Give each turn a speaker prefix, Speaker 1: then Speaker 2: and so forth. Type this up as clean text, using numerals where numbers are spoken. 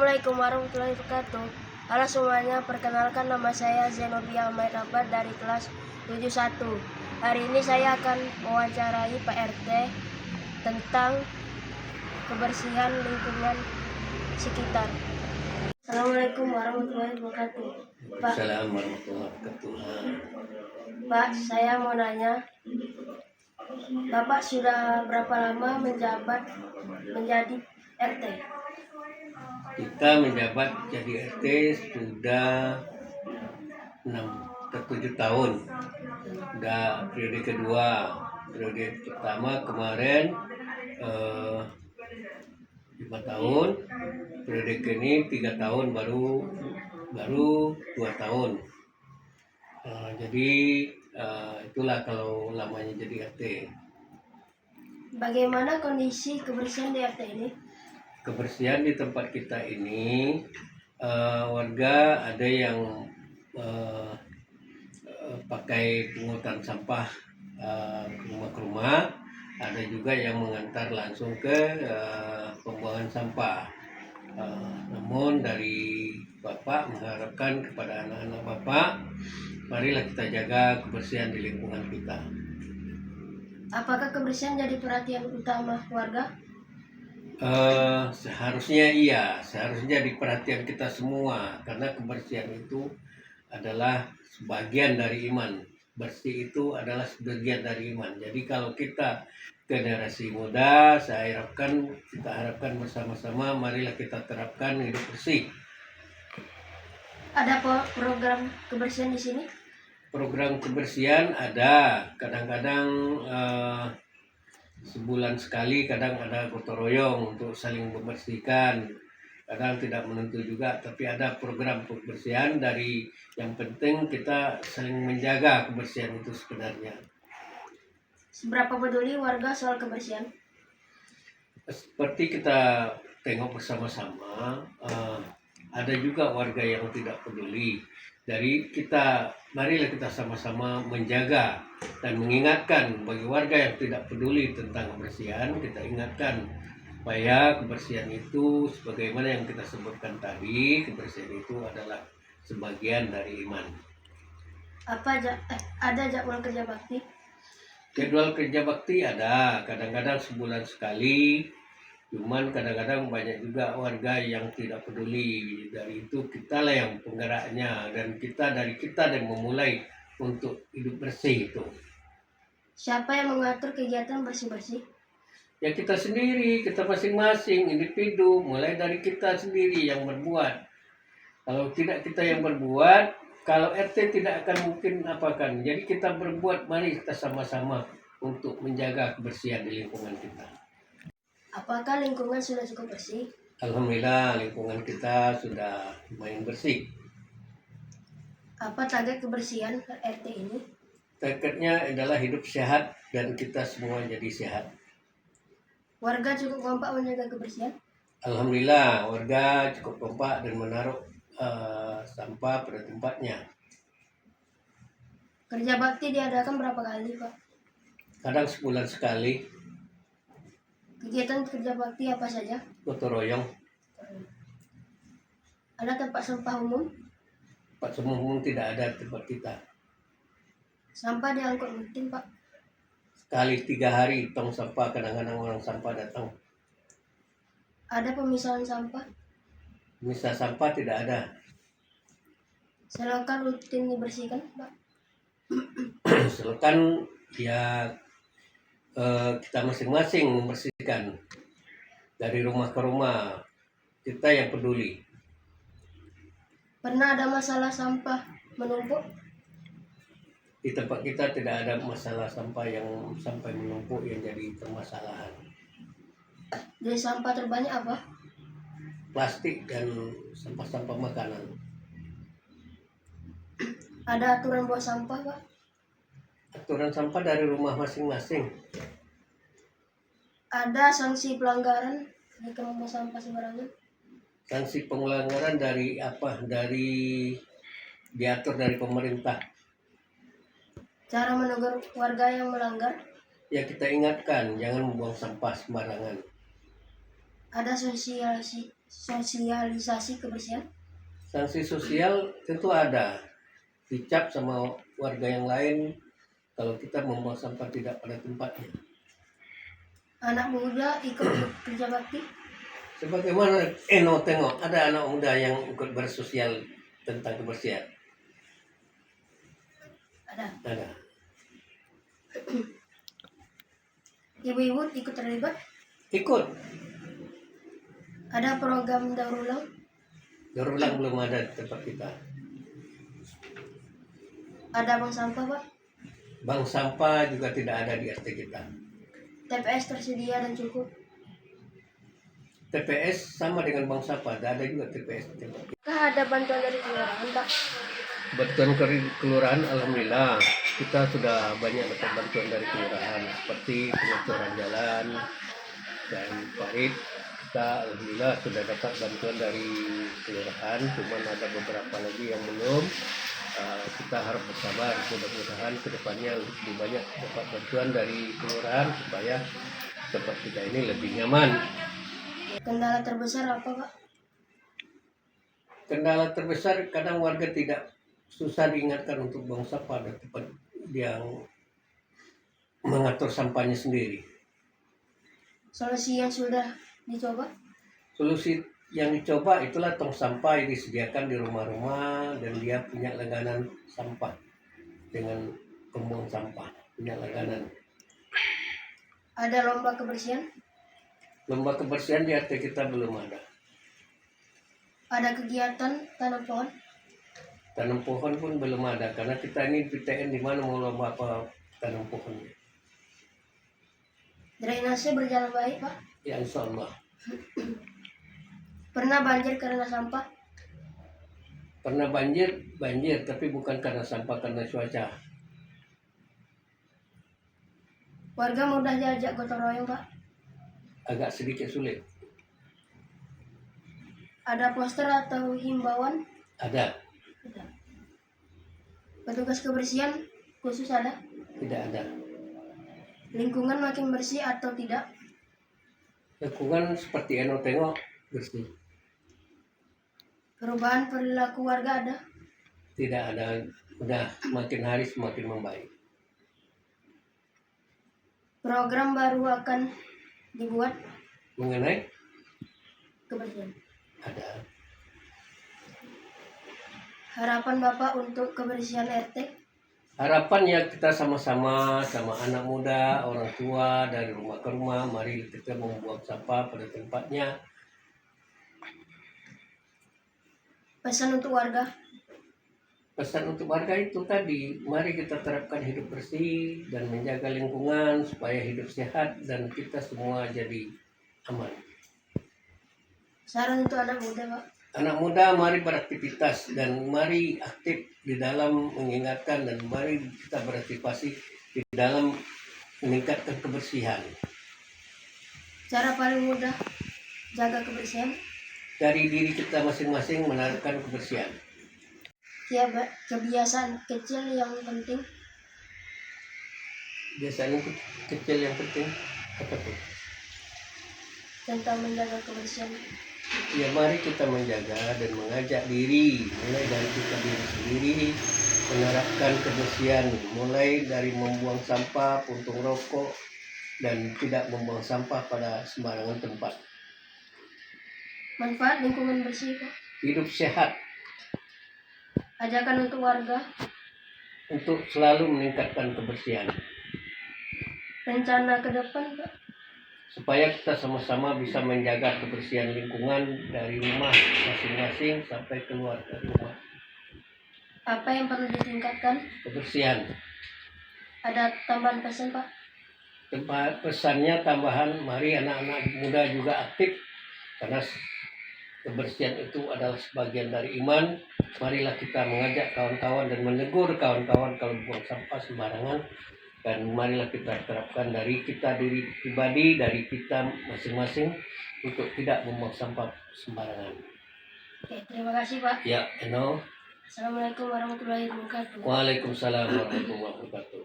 Speaker 1: Assalamualaikum warahmatullahi wabarakatuh. Halo semuanya, perkenalkan nama saya Zenobia Mairabat dari kelas 71. Hari ini saya akan mewawancarai Pak RT tentang kebersihan lingkungan sekitar. Assalamualaikum warahmatullahi wabarakatuh.
Speaker 2: Assalamualaikum warahmatullahi wabarakatuh.
Speaker 1: Pak, saya mau nanya, Bapak sudah berapa lama menjabat menjadi RT?
Speaker 2: Kita menjabat jadi RT sudah 7 tahun. Udah periode kedua. Periode pertama kemarin 5 tahun. Periode kini 3 tahun, baru 2 tahun. Jadi itulah kalau lamanya jadi RT.
Speaker 1: Bagaimana kondisi kebersihan di RT ini?
Speaker 2: Kebersihan di tempat kita ini, warga ada yang pakai pungutan sampah ke rumah-rumah, ada juga yang mengantar langsung ke pembuangan sampah. Namun dari Bapak mengharapkan kepada anak-anak Bapak, marilah kita jaga kebersihan di lingkungan kita.
Speaker 1: Apakah kebersihan jadi perhatian utama warga?
Speaker 2: Seharusnya iya, seharusnya di perhatian kita semua, karena kebersihan itu adalah sebagian dari iman. Bersih itu adalah sebagian dari iman. Jadi kalau kita generasi muda, kita harapkan bersama-sama, marilah kita terapkan hidup bersih.
Speaker 1: Ada program kebersihan di sini?
Speaker 2: Program kebersihan ada, kadang-kadang sebulan sekali, kadang ada gotong royong untuk saling membersihkan, kadang tidak menentu juga, tapi ada program kebersihan. Dari yang penting kita saling menjaga kebersihan itu sebenarnya.
Speaker 1: Seberapa peduli warga soal kebersihan?
Speaker 2: Seperti kita tengok bersama-sama, ada juga warga yang tidak peduli. Dari kita, marilah kita sama-sama menjaga dan mengingatkan bagi warga yang tidak peduli tentang kebersihan. Kita ingatkan supaya kebersihan itu, sebagaimana yang kita sebutkan tadi, kebersihan itu adalah sebagian dari iman.
Speaker 1: Ada jadwal kerja bakti?
Speaker 2: Jadwal kerja bakti ada, kadang-kadang sebulan sekali. Cuman kadang-kadang banyak juga warga yang tidak peduli. Dari itu kitalah yang penggeraknya, dan dari kita yang memulai untuk hidup bersih itu.
Speaker 1: Siapa yang mengatur kegiatan bersih-bersih?
Speaker 2: Ya kita sendiri, kita masing-masing individu, mulai dari kita sendiri yang berbuat. Kalau tidak kita yang berbuat, kalau RT tidak akan mungkin apakan. Jadi kita berbuat, mari kita sama-sama untuk menjaga kebersihan di lingkungan kita.
Speaker 1: Apakah lingkungan sudah cukup bersih?
Speaker 2: Alhamdulillah, lingkungan kita sudah lumayan bersih.
Speaker 1: Apa target kebersihan RT ini?
Speaker 2: Targetnya adalah hidup sehat dan kita semua jadi sehat.
Speaker 1: Warga cukup kompak menjaga kebersihan?
Speaker 2: Alhamdulillah, warga cukup kompak dan menaruh sampah pada tempatnya.
Speaker 1: Kerja bakti diadakan berapa kali, Pak?
Speaker 2: Kadang sebulan sekali.
Speaker 1: Kegiatan kerja bakti apa saja?
Speaker 2: Gotong royong.
Speaker 1: Ada tempat sampah umum?
Speaker 2: Tempat sampah umum tidak ada tempat kita.
Speaker 1: Sampah diangkut rutin, Pak?
Speaker 2: Sekali 3 hari tong sampah, kadang-kadang orang sampah datang.
Speaker 1: Ada pemisahan sampah?
Speaker 2: Misal sampah tidak ada.
Speaker 1: Selokan rutin dibersihkan, Pak?
Speaker 2: Selokan ya kita masing-masing membersihkan dari rumah ke rumah, kita yang peduli.
Speaker 1: Pernah ada masalah sampah menumpuk?
Speaker 2: Di tempat kita tidak ada masalah sampah yang sampai menumpuk yang jadi permasalahan.
Speaker 1: Dari sampah terbanyak apa?
Speaker 2: Plastik dan sampah-sampah makanan.
Speaker 1: Ada aturan buang sampah, Pak?
Speaker 2: Aturan sampah dari rumah masing-masing.
Speaker 1: Ada sanksi pelanggaran jika membuang sampah sembarangan?
Speaker 2: Sanksi pelanggaran dari apa? Diatur dari pemerintah.
Speaker 1: Cara menegur warga yang melanggar?
Speaker 2: Ya kita ingatkan, jangan membuang sampah sembarangan.
Speaker 1: Ada sosialisasi sosialisasi kebersihan?
Speaker 2: Sanksi sosial tentu ada, dicap sama warga yang lain kalau kita membuang sampah tidak pada tempatnya.
Speaker 1: Anak muda ikut kerja bakti?
Speaker 2: Sebagaimana Eno tengok, ada anak muda yang ikut bersosial tentang kebersihan. Ada.
Speaker 1: Ibu-ibu ikut terlibat?
Speaker 2: Ikut.
Speaker 1: Ada program daur ulang?
Speaker 2: Daur ulang belum ada di tempat kita.
Speaker 1: Ada bank sampah, Pak?
Speaker 2: Bank sampah juga tidak ada di RT kita.
Speaker 1: TPS tersedia dan cukup?
Speaker 2: TPS sama dengan bank sampah, ada juga TPS di tempat kita.
Speaker 1: Apakah ada bantuan dari kelurahan, Pak?
Speaker 2: Bantuan kelurahan, alhamdulillah kita sudah banyak dapat bantuan dari kelurahan seperti pengecoran jalan dan parit. Kita alhamdulillah sudah dapat bantuan dari kelurahan, cuman ada beberapa lagi yang belum. Kita harap bersabar, mudah-mudahan kedepannya lebih banyak dapat bantuan dari kelurahan supaya tempat kita ini lebih nyaman.
Speaker 1: Kendala terbesar apa, Pak?
Speaker 2: Kendala terbesar kadang warga tidak susah diingatkan untuk buang sampah dan tempat yang mengatur sampahnya sendiri.
Speaker 1: Solusi yang sudah dicoba?
Speaker 2: Solusi yang dicoba itulah tong sampah yang disediakan di rumah-rumah dan dia punya langganan sampah dengan pembuang sampah, punya langganan.
Speaker 1: Ada lomba kebersihan?
Speaker 2: Lomba kebersihan di RT kita belum ada.
Speaker 1: Ada kegiatan tanam pohon?
Speaker 2: Tanam pohon pun belum ada karena kita ini PTN di mana mau lomba apa tanam pohon.
Speaker 1: Drainase berjalan baik, Pak?
Speaker 2: Ya insya Allah.
Speaker 1: Pernah banjir karena sampah?
Speaker 2: Pernah banjir tapi bukan karena sampah, karena cuaca.
Speaker 1: Warga mudah diajak gotong royong, Pak?
Speaker 2: Agak sedikit sulit.
Speaker 1: Ada poster atau himbauan?
Speaker 2: Ada,
Speaker 1: Petugas kebersihan khusus ada?
Speaker 2: tidak ada.
Speaker 1: Lingkungan makin bersih atau tidak?
Speaker 2: Lingkungan seperti Eno tengok bersih.
Speaker 1: Perubahan perilaku warga ada?
Speaker 2: Tidak ada, udah makin hari semakin membaik.
Speaker 1: Program baru akan dibuat
Speaker 2: Mengenai
Speaker 1: kebersihan.
Speaker 2: ada
Speaker 1: Harapan Bapak untuk kebersihan RT?
Speaker 2: harapan ya kita sama-sama sama anak muda, orang tua dari rumah ke rumah, mari kita membuang sampah pada tempatnya.
Speaker 1: Pesan untuk warga?
Speaker 2: Pesan untuk warga itu tadi, mari kita terapkan hidup bersih dan menjaga lingkungan supaya hidup sehat dan kita semua jadi aman.
Speaker 1: Saran untuk anak muda, Pak?
Speaker 2: Anak muda mari beraktivitas dan mari aktif di dalam mengingatkan dan mari kita beraktivasi di dalam meningkatkan kebersihan.
Speaker 1: Cara paling mudah jaga kebersihan?
Speaker 2: Dari diri kita masing-masing menerapkan kebersihan.
Speaker 1: Kebiasaan kecil yang penting?
Speaker 2: Biasanya kecil yang penting apa tuh?
Speaker 1: Tentang menjaga kebersihan.
Speaker 2: Ya mari kita menjaga dan mengajak diri, mulai dari kita diri sendiri, menerapkan kebersihan, mulai dari membuang sampah, puntung rokok, dan tidak membuang sampah pada sembarangan tempat.
Speaker 1: Manfaat lingkungan bersih, Pak?
Speaker 2: Hidup sehat
Speaker 1: Ajakan untuk warga?
Speaker 2: untuk selalu meningkatkan kebersihan,
Speaker 1: Rencana ke depan, Pak?
Speaker 2: supaya kita sama-sama bisa menjaga kebersihan lingkungan dari rumah masing-masing sampai keluar dari rumah.
Speaker 1: Apa yang perlu ditingkatkan?
Speaker 2: Kebersihan.
Speaker 1: Ada tambahan pesan, Pak?
Speaker 2: Tempat pesannya tambahan, mari anak-anak muda juga aktif karena kebersihan itu adalah sebagian dari iman. Marilah kita mengajak kawan-kawan dan menegur kawan-kawan kalau buang sampah sembarangan, dan marilah kita terapkan dari kita diri pribadi, dari kita masing-masing untuk tidak membuang sampah sembarangan.
Speaker 1: Oke, terima kasih, Pak.
Speaker 2: Ya, Eno.
Speaker 1: Assalamualaikum warahmatullahi wabarakatuh.
Speaker 2: Waalaikumsalam warahmatullahi wabarakatuh.